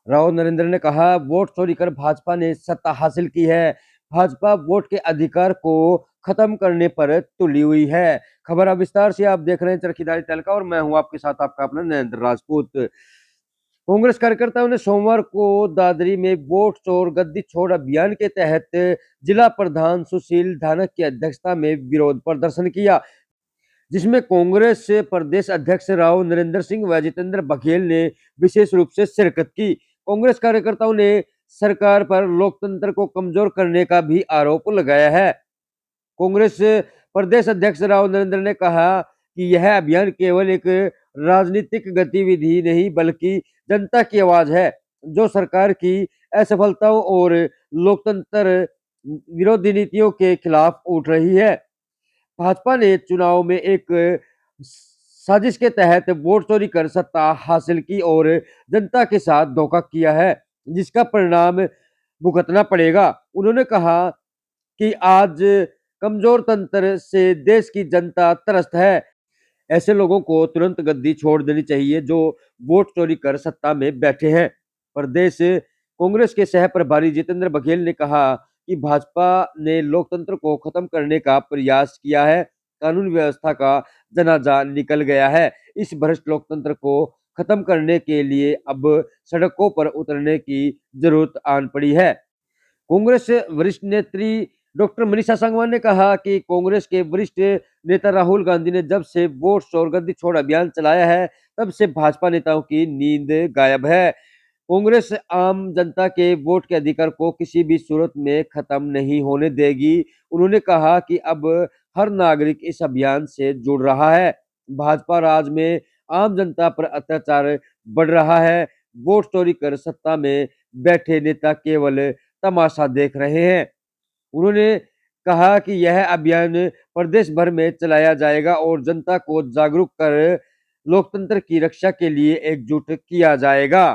राव नरेंद्र ने कहा, वोट चोरी कर भाजपा ने सत्ता हासिल की है। भाजपा वोट के अधिकार को खत्म करने पर तुली हुई है। खबर अब विस्तार से आप देख रहे हैं चरखीदारी तहलका और मैं हूं आपके साथ आपका अपना नरेंद्र राजपूत। कांग्रेस कार्यकर्ताओं ने सोमवार को दादरी में वोट चोर गद्दी छोड़ अभियान के तहत जिला प्रधान सुशील धानक की अध्यक्षता में विरोध प्रदर्शन किया, जिसमें कांग्रेस से प्रदेश अध्यक्ष राव नरेंद्र सिंह व जितेंद्र बघेल ने विशेष रूप से शिरकत की। कांग्रेस कार्यकर्ताओं ने सरकार पर लोकतंत्र को कमजोर करने का भी आरोप लगाया है। कांग्रेस प्रदेश अध्यक्ष राव नरेंद्र ने कहा कि यह अभियान केवल एक राजनीतिक गतिविधि नहीं बल्कि जनता की आवाज है, जो सरकार की असफलताओं और लोकतंत्र विरोधी नीतियों के खिलाफ उठ रही है। भाजपा ने चुनाव में एक साजिश के तहत वोट चोरी कर सत्ता हासिल की और जनता के साथ धोखा किया है, जिसका परिणाम भुगतना पड़ेगा। उन्होंने कहा कि आज कमजोर तंत्र से देश की जनता त्रस्त है। ऐसे लोगों को तुरंत गद्दी छोड़ देनी चाहिए जो वोट चोरी कर सत्ता में बैठे हैं। प्रदेश कांग्रेस के सह प्रभारी जितेंद्र बघेल ने कहा कि भाजपा ने लोकतंत्र को खत्म करने का प्रयास किया है। कानून व्यवस्था का जनाजा निकल गया है। इस भ्रष्ट लोकतंत्र को खत्म करने के लिए अब सड़कों पर उतरने की जरूरत आन पड़ी है। कांग्रेस वरिष्ठ नेत्री डॉक्टर मनीषा सांगवान ने कहा कि कांग्रेस के वरिष्ठ नेता राहुल गांधी ने जब से वोट चोर गद्दी छोड़ अभियान चलाया है, तब से भाजपा नेताओं की नींद गायब है। कांग्रेस आम जनता के वोट के अधिकार को किसी भी सूरत में खत्म नहीं होने देगी। उन्होंने कहा कि अब हर नागरिक इस अभियान से जुड़ रहा है। भाजपा राज में आम जनता पर अत्याचार बढ़ रहा है। वोट चोरी कर सत्ता में बैठे नेता केवल तमाशा देख रहे हैं। उन्होंने कहा कि यह अभियान प्रदेश भर में चलाया जाएगा और जनता को जागरूक कर लोकतंत्र की रक्षा के लिए एकजुट किया जाएगा।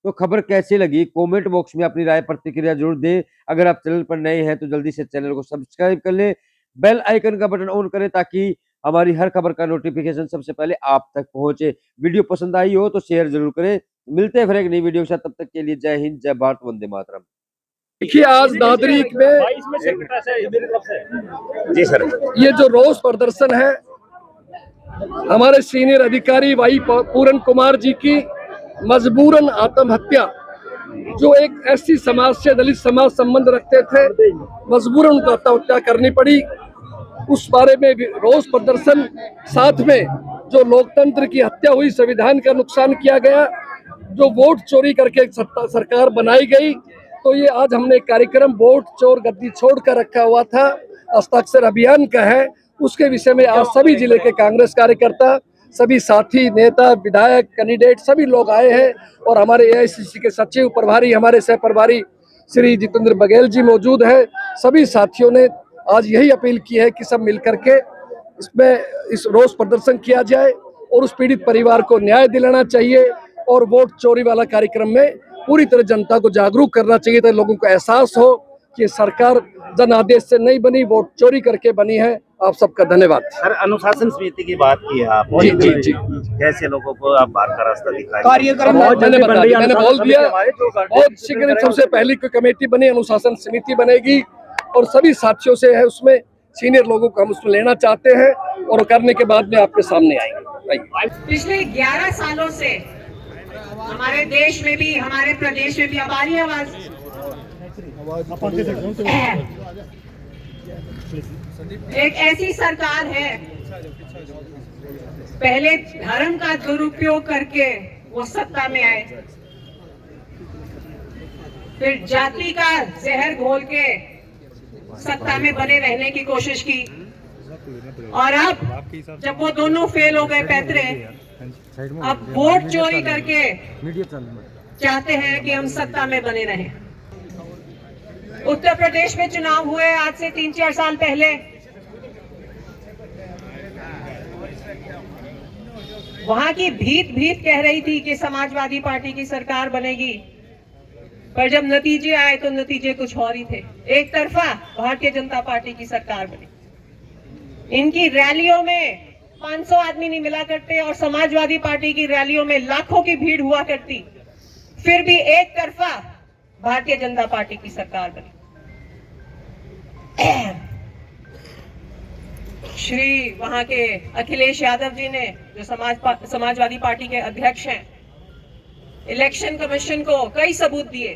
तो खबर कैसी लगी कमेंट बॉक्स में अपनी राय प्रतिक्रिया जरूर दें। अगर आप चैनल पर नए हैं तो जल्दी से चैनल को सब्सक्राइब कर लें, बेल आइकन का बटन ऑन करें ताकि हमारी हर खबर का नोटिफिकेशन सबसे पहले आप तक पहुंचे। वीडियो पसंद आई हो तो शेयर जरूर करें। मिलते हैं फिर एक नई वीडियो के साथ, तब तक के लिए जय हिंद, जय भारत, वंदे मातरम। देखिए, आज दादरी में जी सर, ये जो रोष प्रदर्शन है हमारे सीनियर अधिकारी भाई पूरन कुमार जी की मजबूरन आत्महत्या, जो एक ऐसी समाज से दलित समाज संबंध रखते थे, मजबूरन उनको आत्महत्या करनी पड़ी। उस बारे में रोष प्रदर्शन, साथ में जो लोकतंत्र की हत्या हुई, संविधान का नुकसान किया गया, जो वोट चोरी करके सत्ता सरकार बनाई गई, तो ये आज हमने कार्यक्रम वोट चोर गद्दी छोड़ कर रखा हुआ था, हस्ताक्षर अभियान का है। उसके विषय में आज सभी जिले के कांग्रेस कार्यकर्ता, सभी साथी, नेता, विधायक, कैंडिडेट सभी लोग आए हैं और हमारे एआईसीसी के सचिव प्रभारी, हमारे सह प्रभारी श्री जितेंद्र बघेल जी मौजूद है। सभी साथियों ने आज यही अपील की है कि सब मिलकर के इसमें इस रोष प्रदर्शन किया जाए और उस पीड़ित परिवार को न्याय दिलाना चाहिए और वोट चोरी वाला कार्यक्रम में पूरी तरह जनता को जागरूक करना चाहिए ताकि लोगों को एहसास हो कि सरकार जन आदेश से नहीं बनी, वोट चोरी करके बनी है। आप सबका धन्यवाद। सर अनुशासन समिति की बात की है आप, जी जी जी, कैसे लोगों को आप बाहर का रास्ता दिखाएंगे? कार्यक्रम मैंने बोल दिया, बहुत शीघ्र सबसे पहली कोई कमेटी बनी, अनुशासन समिति बनेगी और सभी साथियों से है, उसमें सीनियर लोगों को हम उसमें लेना चाहते हैं और करने के बाद में आपके सामने आएंगे। पिछले 11 सालों से हमारे देश में भी, हमारे प्रदेश में भी हमारी आवाज एक ऐसी सरकार है, पहले धर्म का दुरुपयोग करके वो सत्ता में आए, फिर जाति का जहर घोल के सत्ता में बने रहने की कोशिश की और अब जब वो दोनों फेल हो गए पैतरे, अब वोट चोरी करके चाहते हैं कि हम सत्ता में बने रहें। उत्तर प्रदेश में चुनाव हुए आज से 3-4 साल पहले, वहां की भीत कह रही थी कि समाजवादी पार्टी की सरकार बनेगी, पर जब नतीजे आए तो नतीजे कुछ और ही थे। एक तरफा भारतीय जनता पार्टी की सरकार बनी। इनकी रैलियों में 500 आदमी नहीं मिला करते और समाजवादी पार्टी की रैलियों में लाखों की भीड़ हुआ करती। फिर भी एक तरफा भारतीय जनता पार्टी की सरकार बनी। श्री वहां के अखिलेश यादव जी ने, जो समाजवादी पार्टी के अध्यक्ष हैं, इलेक्शन कमीशन को कई सबूत दिए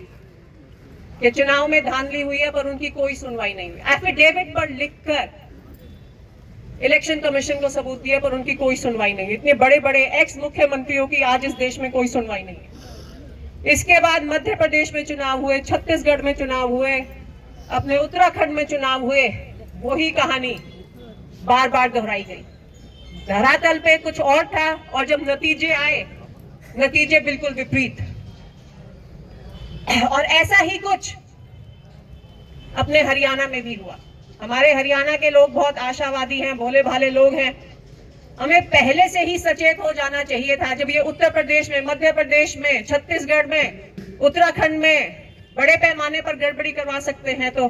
कि चुनाव में धांधली हुई है, पर उनकी कोई सुनवाई नहीं हुई। एफिडेविट पर लिखकर इलेक्शन कमीशन को सबूत दिए, पर उनकी कोई सुनवाई नहीं। इतने बड़े बड़े एक्स मुख्यमंत्रियों की आज इस देश में कोई सुनवाई नहीं है। इसके बाद मध्य प्रदेश में चुनाव हुए, छत्तीसगढ़ में चुनाव हुए, अपने उत्तराखंड में चुनाव हुए, वही कहानी बार बार दोहराई गई। धरातल पे कुछ और था और जब नतीजे आए, नतीजे बिल्कुल विपरीत। और ऐसा ही कुछ अपने हरियाणा में भी हुआ। हमारे हरियाणा के लोग बहुत आशावादी हैं, भोले भाले लोग हैं। हमें पहले से ही सचेत हो जाना चाहिए था। जब ये उत्तर प्रदेश में, मध्य प्रदेश में, छत्तीसगढ़ में, उत्तराखंड में बड़े पैमाने पर गड़बड़ी करवा सकते हैं, तो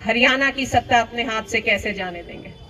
हरियाणा की सत्ता अपने हाथ से कैसे जाने देंगे।